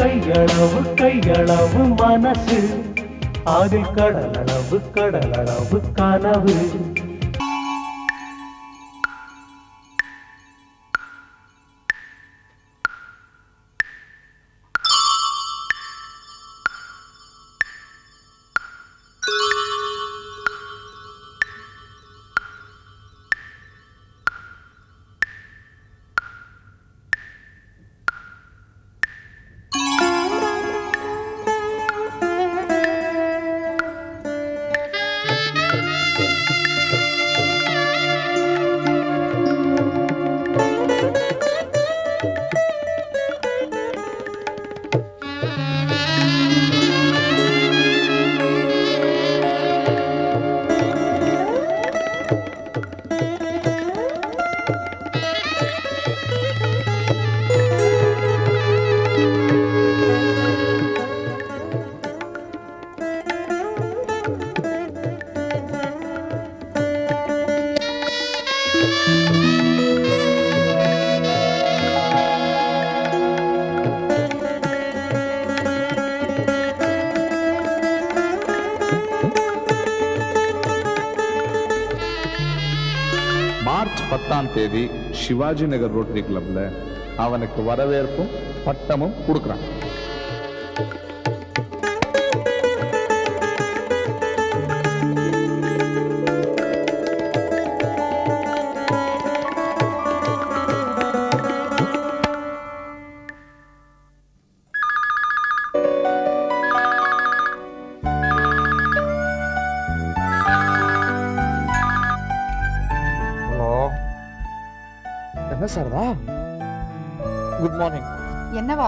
கையளவு மனசு அதில் கடலளவு கனவு. மார்ச் 10ஆம் தேதி சிவாஜி நகர் ரோட்டரி கிளப்ல அவனுக்கு வரவேற்பும் பட்டமும் கொடுக்குறான். என்ன சார்தா? Good morning. என்னவா?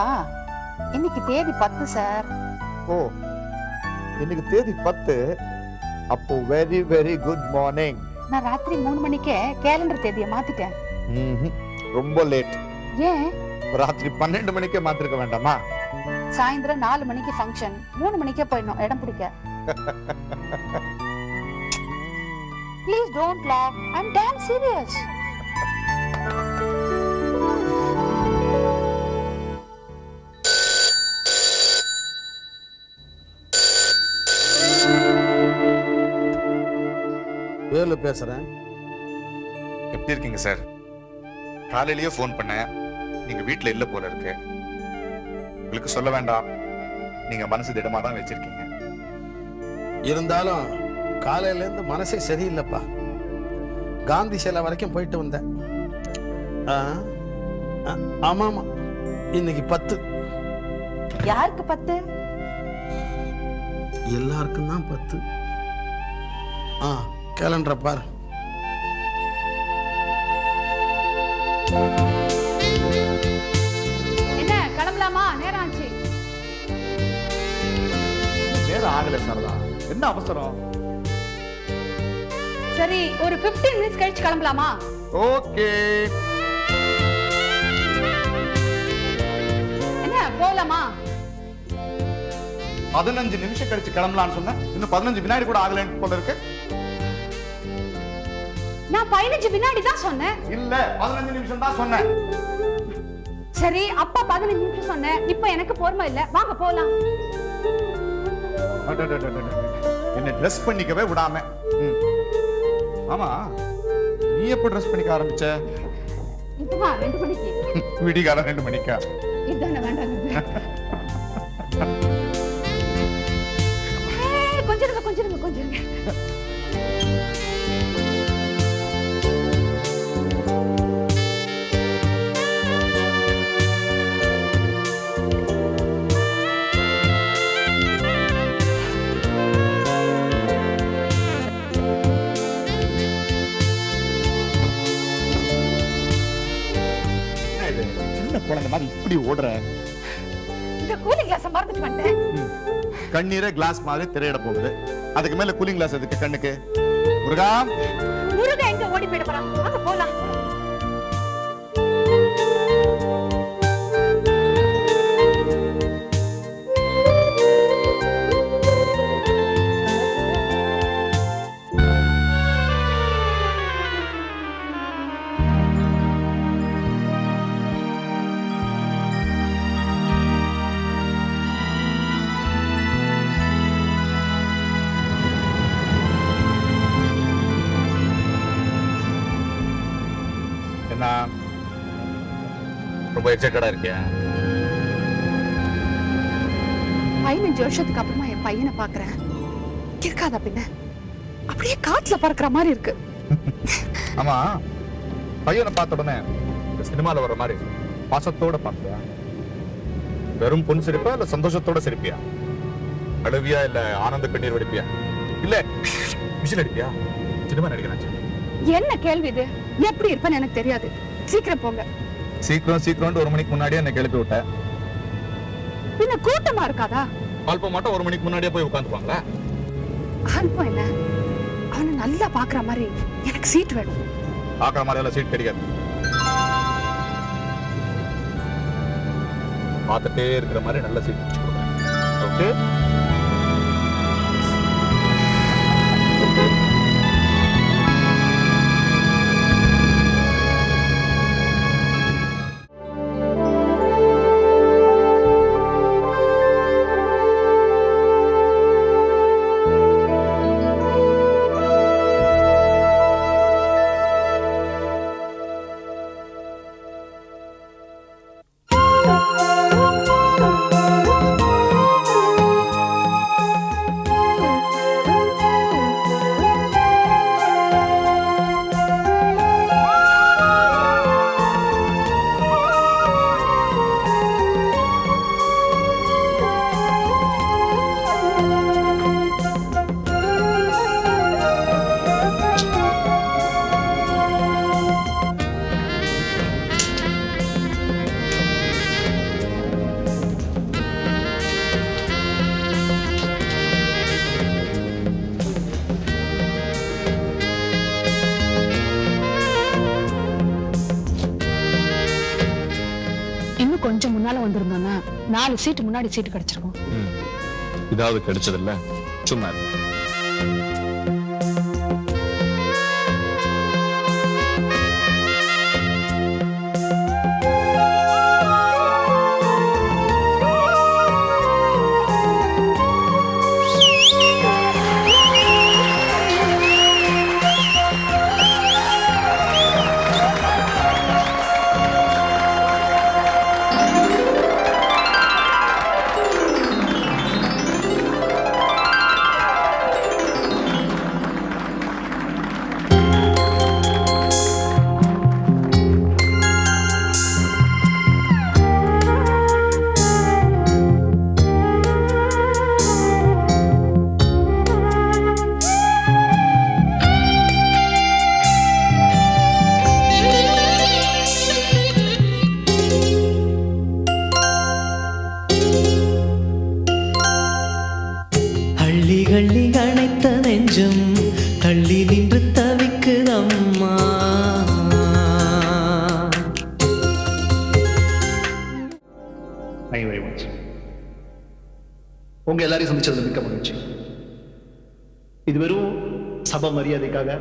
இன்னைக்கு தேதி 10 சார். ஓ, இன்னைக்கு தேதி 10. அப்போ வெரி வெரி குட் மார்னிங். நான் ராத்திரி 3 மணிக்கே கேலண்டர் தேதியை மாத்திட்டேன். ரொம்ப லேட். ஏன்? ராத்திரி 12 மணிக்கே மாத்திருக்க வேண்டாமா? சாயந்தரம் 4 மணிக்கு ஃபங்க்ஷன், 3 மணிக்கே போயிடணும் இடம் பிடிக்க. Please don't laugh. I'm damn serious. Velu பேசுறேன். எப்படி இருக்கீங்க சார்? காலையிலேயே ஃபோன் பண்ணேன், நீங்க வீட்டுல இல்ல போல இருக்கு. உங்களுக்கு சொல்ல வேண்டாம், நீங்க மனசு திடமா தான் வச்சிருக்கீங்க. இருந்தாலும் காலையில இருந்து மனசே சரியில்லைப்பா. காந்தி சிலை வரைக்கும் போயிட்டு வந்தேன். ஆமா ஆமா, இன்னைக்கு 10. யாருக்கு 10? எல்லாருக்கும் தான் 10. கேலண்டரை பாரு. என்ன கிளம்பலாமா? நேரம் ஆச்சு. நேரம் ஆகல சாரதா, என்ன அவசரம்? சரி, ஒரு 15 மினிட்ஸ் கழிச்சு கிளம்பலாமா? ஓகே. என்ன போலாமா? 15 நிமிஷம் கழிச்சு கிளம்பலான்னு சொன்னேன், இன்னும் 15 வினாடி கூட ஆகலன்னு போல இருக்கு. நான் 15 வினாடி தான் சொன்னேன். இல்ல, 15 நிமிஷம் தான் சொன்னேன். சரி, அப்பா 15 நிமிஷம் சொன்னேன். இப்போ எனக்கு பொறுமை இல்ல, வாங்க போலாம். என்ன ட்ரெஸ் பண்ணிக்கவே விடாம. ஆமா, நீ எப்ப ட்ரெஸ் பண்ணிக்க ஆரம்பிச்ச? இதுவா 2 மணிக்கு. விடிகாலம் 2 மணிக்கா? இதான வேண்டாங்க. கொஞ்சம் சின்ன குழந்தை மாதிரி இப்படி ஓடுற. இந்த கூலிங் கிளாஸ் மறந்துட்டு வந்துட்டேன். கண்ணீரை கிளாஸ் மாதிரி திரையிட போகுது, அதுக்கு மேல கூலிங் கிளாஸ் எதுக்கு கண்ணுக்கு? முருகா எங்க ஓடி போயிட போறான்? வாங்க போலாம். என்ன ரொம்ப எக்ஸைட்டடா இருக்கியா? 15 வருஷத்துக்கு அப்புறமா என் பையனை பாக்குறேன். இருக்காதா பின்ன? அப்படியே காத்துல பறக்கிற மாதிரி இருக்கு. ஆமா, பையனை பார்த்த உடனே இந்த சினிமால வர மாதிரி பாசத்தோட பார்த்தியா? வெறும் பொண்ணு சிரிப்பா இல்ல சந்தோஷத்தோட சிரிப்பியா? அழுவியா இல்ல ஆனந்த கண்ணீர் வடிப்பியா? இல்ல மிஷின் அடிப்பியா? சினிமா நடிக்கிறான். என்ன கேள்வி இது? எப்படி இருப்பேன்னு எனக்கு தெரியாது. சீக்கிரம் போங்க. சீக்கிரம் 1 மணிக்கு முன்னாடியே என்ன கிளப்பி விட்ட. பின்ன கூட்டமா இருக்காதா? அல்ப மட்டும் 1 மணிக்கு முன்னாடியே போய் உட்காந்துப்பாங்களா? அல்பம் என்ன? அவனை நல்லா பாக்குற மாதிரி எனக்கு சீட் வேணும். பாக்குற மாதிரி எல்லாம் சீட் கிடைக்காது. பார்த்துட்டே இருக்கிற மாதிரி நல்ல சீட் பிடிச்சு கொடுக்குறேன். ஓகே? கொஞ்சம் முன்னால வந்திருந்தோம்னா 4 சீட்டு முன்னாடி சீட்டு கிடைச்சிருக்கும். இதாவது கிடைச்சதில்ல, சும்மா அள்ளி அணைத்த நெஞ்சம் தள்ளி நின்று தவிக்குதம்மா. உங்க எல்லாரையும் சந்திச்சது மிக்க மகிழ்ச்சி. இது வெறும் சபை மரியாதைக்காக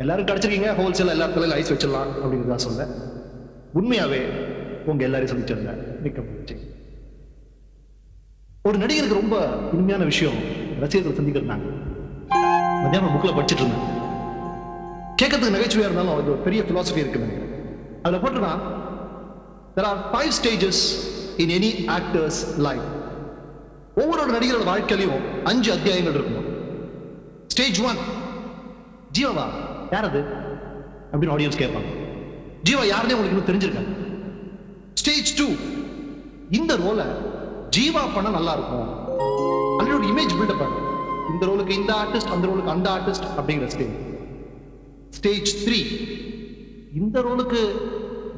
எல்லாரும் கிடைச்சிருக்கீங்க, ஹோல்சேல் எல்லா இடத்துலையும் ஐஸ் வச்சிடலாம் அப்படிங்கிறதா சொல்ல. உண்மையாவே உங்க எல்லாரையும் சந்திச்சிருந்தேன், மிக்க மகிழ்ச்சி. ஒரு நடிகருக்கு ரொம்ப உண்மையான விஷயம் ரசிகர்கள் சந்திக்கிறாங்க. மத்தியானம் புக்ல படிச்சுட்டு இருந்தேன், கேட்கறதுக்கு நகைச்சுவையா இருந்தாலும் அது ஒரு பெரிய பிலாசபி இருக்கு நினைக்கிறேன். அதுல போட்டுனா there are 5 stages in any actor's life. ஒவ்வொரு நடிகரோட வாழ்க்கையிலையும் 5 அத்தியாயங்கள் இருக்கும். ஸ்டேஜ் 1, ஜீவா யார் அது அப்படின்னு ஆடியன்ஸ் கேட்பாங்க. ஜீவா யாருன்னே உங்களுக்கு இன்னும் தெரிஞ்சிருக்காங்க. ஸ்டேஜ் 2, இந்த ரோலை ஜீவா பண்ண நல்லா இருக்கும், அதோட இமேஜ் பில்டப் பண்ண, இந்த ரோலுக்கு இந்த ஆர்டிஸ்ட், அந்த ரோலுக்கு அந்த ஆர்டிஸ்ட் அப்படிங்கிற ஸ்டேஜ். ஸ்டேஜ் 3, இந்த ரோலுக்கு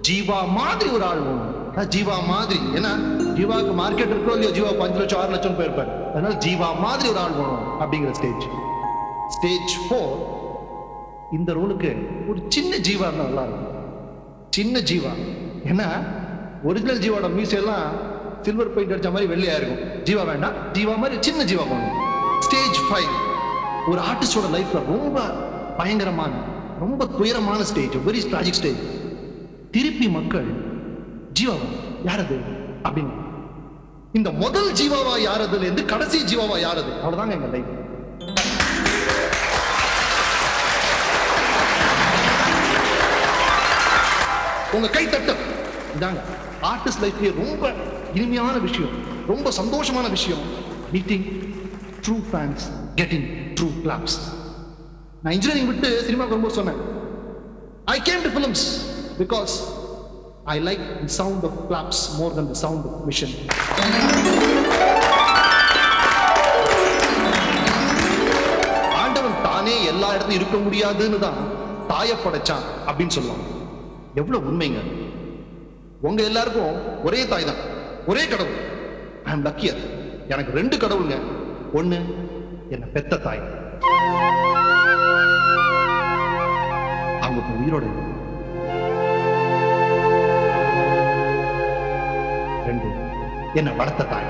ஜீவா மாதிரி ஒரு ஆள் வேணும். ஜீவா மாதிரி, ஏன்னா ஜீவாவுக்கு மார்க்கெட் இருக்கோ இல்லையோ, ஜீவா 5 லட்சம் 6 லட்சம் போயிருப்பார், அதனால ஜீவா மாதிரி ஒரு ஆள் வேணும் அப்படிங்கிற ஸ்டேஜ். ஸ்டேஜ் 4, இந்த ரோலுக்கு ஒரு சின்ன ஜீவா இருந்தா நல்லா இருக்கும், சின்ன ஜீவா. ஏன்னா ஒரிஜினல் ஜீவாவோட மீசையெல்லாம் சில்வர் பெயிண்ட் அடிச்ச மாதிரி வெள்ளையா இருக்கும். ஜீவா வேண்டாம், ஜீவா மாதிரி சின்ன ஜீவா போகணும். ஸ்டேஜ் 5, ஒரு ஆர்டிஸ்டோட லைஃப்ல ரொம்ப பயங்கரமான, ரொம்ப துயரமான ஸ்டேஜ், வெரி ட்ராஜிக் ஸ்டேஜ். திருப்பி மக்கள் ஜீவாவா யாரது அப்படின்னு, இந்த முதல் ஜீவாவா யாரதுல இருந்து கடைசி ஜீவாவா யாரது, அவ்வளவுதாங்க எங்க லைஃப். உங்க கை தட்டு. இதாங்க ஆர்டிஸ்ட் லைஃப்லயே ரொம்ப இனிமையான விஷயம், ரொம்ப சந்தோஷமான விஷயம். Meeting true fans, getting true claps. நான் இன்ஜினியரிங் விட்டு சினிமாவுக்கு வரும்போது சொன்னேன், I came to films because I like the sound of claps more than the sound of mission. ஆண்டவன் தானே எல்லா இடத்துலயும் இருக்க முடியாதுன்னு தான் தாயை படைச்சான் அப்படின்னு சொல்லுவாங்க. எவ்வளவு உண்மைங்க. உங்க எல்லாருக்கும் ஒரே தாய் தான், ஒரே கடவுள். ஐ அம் லக்கியர். எனக்கு 2 கடவுளுங்க. ஒண்ணு என்ன பெத்த தாய், அவங்க இப்ப உயிரோட இருக்கு. 2 என்ன வளர்த்த தாய்.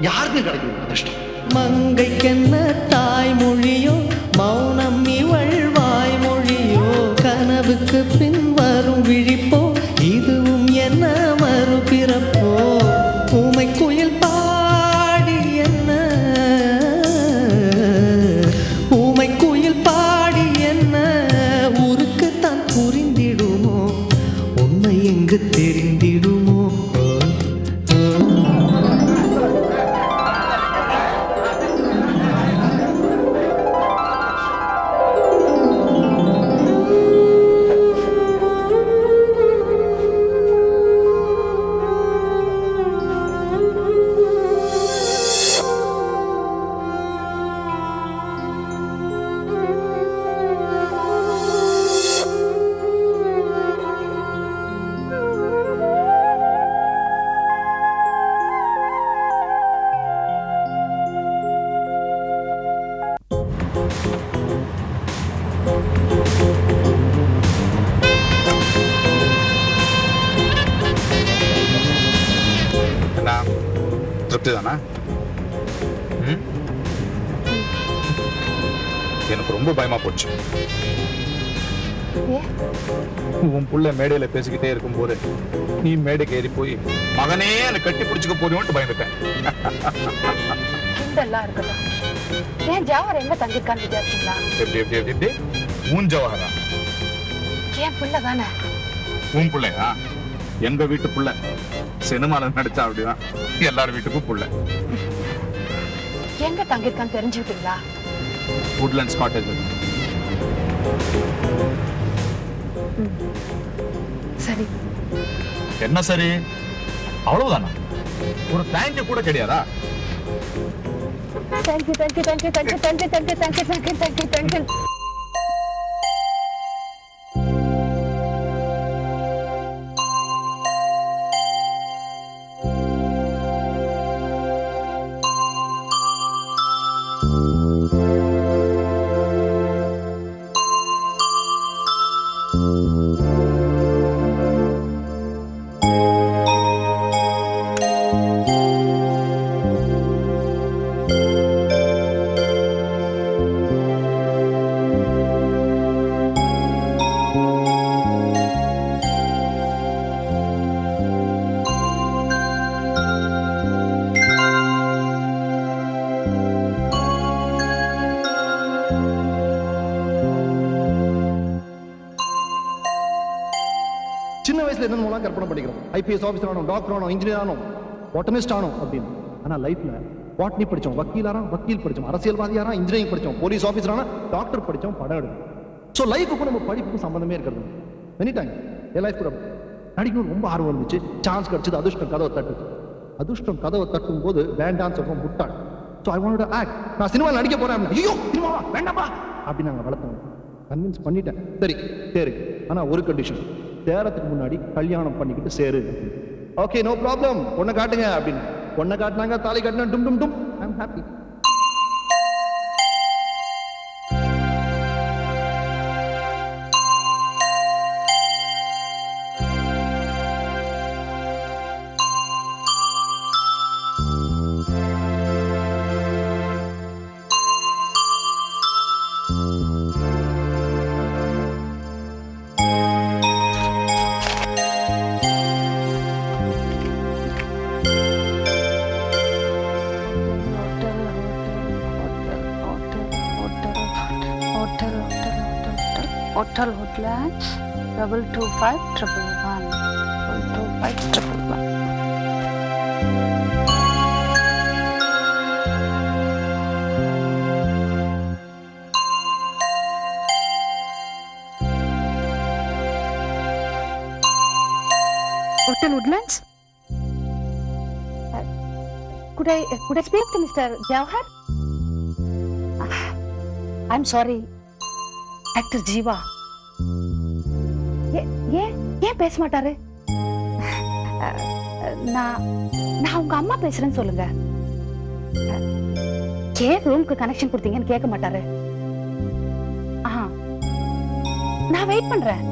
யாருக்கும் கிடைக்கும் அதிர்ஷ்டம். மங்கைக்கென்ன தாய்மொழியோ, மௌனம் இவள் வாய்மொழியோ, கனவுக்கு பின் வரும் விழிப்போ, இதுவும் என்ன மறுபிறப்போ, ஊமை குயில் பாடி என்ன, ஊமை குயில் பாடி என்ன, ஊருக்கு தான் புரிந்திடுமோ, உண்மை எங்கு தெரிந்திடுமோ. திருப்தி தானா? எனக்கு ரொம்ப பயமா போச்சு. உன் புள்ள மேடையில பேசிக்கிட்டே இருக்கும் போது நீ மேடைக்கு ஏறி போய் மகனே எனக்கு கட்டி பிடிச்சுக்க போறியோன்னு பயந்துட்டேன். இருக்கட்டும். ஏன் ஜாவர் எங்க தங்கிருக்கான்னு விசாரிச்சீங்களா? எப்படி எப்படி எப்படி எப்படி உன் ஜவஹரா ஏன் புள்ள தானே? உன் பிள்ளையா? எங்க வீட்டு புள்ள சினிமால நடிச்சா அப்படிதான், எல்லாரும் வீட்டுக்கும் புள்ள. எங்க தங்கிருக்கான்னு தெரிஞ்சுக்கிட்டீங்களா? Woodlands cottage. சரி. என்ன சரி? அவ்வளவுதானா? ஒரு தேங்க்யூ கூட கிடையாதா? Thank you thank you thank you thank you thank you thank you thank you thank you thank you thank you. சின்ன வயசுல என்ன மூலம் கற்பனை பண்ணிக்கிறோம், ஐபிஎஸ் ஆஃபீஸர் ஆனோம், டாக்டர் ஆனோம், இன்ஜினியர் ஆனோம், பாட்டனிஸ்ட் ஆனோம் அப்படின்னு. ஆனா லைஃப்ல பாட்னி படிச்சோம், வக்கீல் படிச்சோம், அரசியல்வாதியாரா, இன்ஜினியரிங் படிச்சோம், போலீஸ் ஆஃபீஸரானா, டாக்டர் படிச்சோம், படம் எடுக்கும். ஸோ லைஃபுக்கும் நம்ம படிப்புக்கும் சம்பந்தமே இருக்கிறது. மெனி டைம் என் லைஃப் கூட நடிக்கணும் ரொம்ப ஆர்வம் இருந்துச்சு, சான்ஸ் கிடைச்சது, அதிர்ஷ்டம் கதவை தட்டுச்சு. அதிர்ஷ்டம் கதவை தட்டும் போது வேண்டான்னு சொல்றோம், முட்டாள். So I want to act, நான் சினிமாவில் நடிக்க போறேன். ஐயோ சினிமாவா வேண்டாமா அப்படின்னு நாங்கள் வளர்த்தோம். கன்வின்ஸ் பண்ணிட்டேன். சரி சரி, ஆனா ஒரு கண்டிஷன், சேரத்துக்கு முன்னாடி கல்யாணம் பண்ணிக்கிட்டு சேரு. ஓகே நோ ப்ராப்ளம், பொண்ணை காட்டுங்க அப்படின்னு. பொண்ணை காட்டினாங்க, தாலி காட்டினா, டும் டும் டும், ஐ am happy. Hotel Woodlands. 22511 22511. Hotel Woodlands? Could I speak to Mr. Jawhar? I'm sorry. Actor Jeeva. ஏன் பேச மாட்டாரு? நான் உங்க அம்மா பேசுறேன்னு சொல்லுங்க. ஏன் ரூம்க்கு கனெக்ஷன் கொடுத்தீங்கன்னு கேட்க மாட்டாரு. நான் வெயிட் பண்றேன்.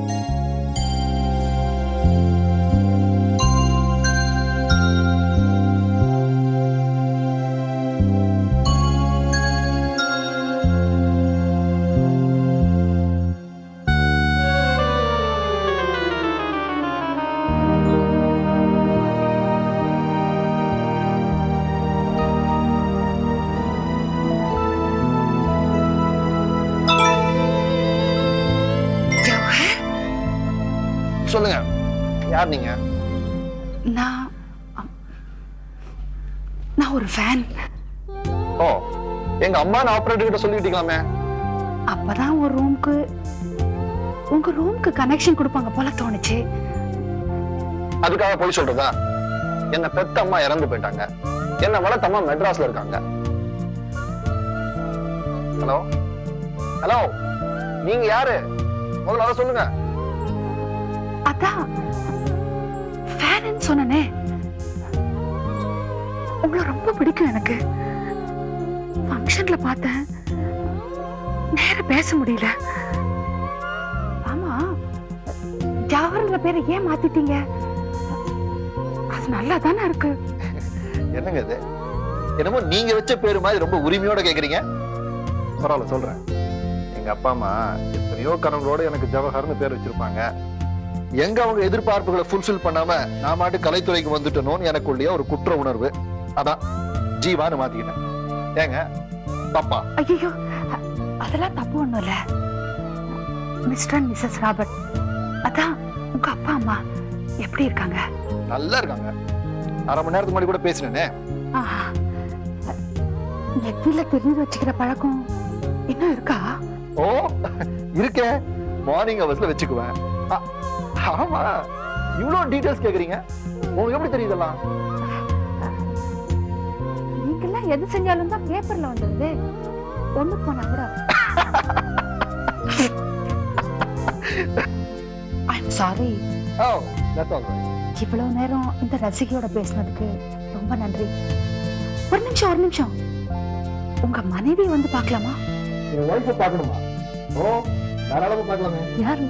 சொல்லுங்க, யார் நீங்க? நான் ஒரு ஃபேன். ஓ, எங்க அம்மா ஆபரேட்டர் கிட்ட சொல்லிட்டீங்களாமே. அப்பதான் ஒரு உங்க ரூம்க்கு கனெக்ஷன் கொடுப்பாங்க போல தோணுச்சு. அதுக்காக போய் சொல்றதா? என்ன பெத்த அம்மா இறந்து போயிட்டாங்க, என்ன வளர்த்த அம்மா மெட்ராஸ்ல இருக்காங்க. ஹலோ ஹலோ, நீங்க யாரு? முதல்ல அதை சொல்லுங்க. அதான் ஃபேன் சொன்னனே, உங்களை ரொம்ப பிடிக்கும் எனக்கு. ஃபங்க்ஷன்ல பார்த்தேன், நேர பேச முடியல. ஆமா, ஜவஹர்ங்கிற பேரை ஏன் மாத்திட்டீங்க? அது நல்லா தானே இருக்கு. என்னங்க இது? என்னமோ நீங்க வச்ச பேரு மாதிரி ரொம்ப உரிமையோட கேக்குறீங்க. பரவாயில்ல, சொல்றேன். எங்க அப்பா அம்மா எத்தனையோ கனவுகளோட எனக்கு ஜவஹர்னு பேர் வச்சிருப்பாங்க. எங்க அவங்க எதிர்பார்ப்புகளை ஃபுல்ஃபில் பண்ணாம நான் மாட்டு கலைத்துறைக்கு வந்துட்டணும்னு எனக்குள்ளேயே ஒரு குற்ற உணர்வு. அதான் ஜீவான்னு மாத்திக்கிட்டேன். ஏங்க தப்பா? ஐயோ, அதெல்லாம் தப்பு ஒண்ணும் இல்ல. மிஸ்டர் அண்ட் மிஸ்ஸஸ் ராபர்ட், அதான் உங்க அப்பா அம்மா எப்படி இருக்காங்க? நல்லா இருக்காங்க. அரை மணி நேரத்துக்கு முன்னாடி கூட பேசினேனே. நெத்தில தெரிஞ்சு வச்சுக்கிற பழக்கம் இன்னும் இருக்கா? ஓ, இருக்கே. மார்னிங் ஹவர்ஸ்ல வச்சுக்குவேன். ஆமா, இவ்வளவு டீடைல்ஸ் கேக்குறீங்க. உங்களுக்கு எப்படி தெரியுதெல்லாம்? நீங்கெல்லாம் எது செஞ்சாலும் தான் பேப்பர்ல வந்துருது. ஒண்ணு போனா கூட. I'm sorry. Oh, that's all right. இவ்வளவு நேரம் இந்த ரசிகையோட பேசினதுக்கு ரொம்ப நன்றி. ஒரு நிமிஷம். உங்க மனைவி வந்து பார்க்கலாமா? என் வைஃபை பார்க்கணுமா? ஓ, தாராளமா பார்க்கலாமே. யாரு?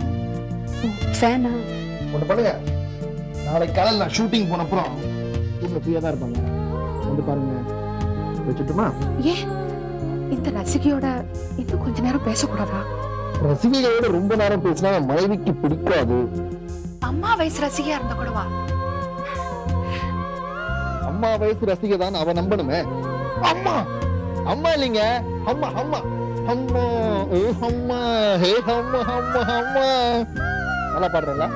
ஃபேனா? ஒண்ணு பண்ணுங்க, நாளைக்கு காலையில் நான் ஷூட்டிங் போன அப்புறம் ரூம்ல ஃப்ரீயா தான் இருப்பாங்க, வந்து பாருங்க. வச்சுட்டுமா? ஏன் இந்த ரசிகையோட இன்னும் கொஞ்ச நேரம் பேசக்கூடாதா? ரசிகையோட ரொம்ப நேரம் பேசினா மனைவிக்கு பிடிக்காது. அம்மா வயசு ரசிகையா இருந்த கூடவா? அம்மா வயசு ரசிகை தான் அவ நம்பணுமே. அம்மா அம்மா இல்லைங்க, அம்மா அம்மா அம்மா அம்மா ஹே அம்மா அம்மா அம்மா. நல்லா பாடுறல?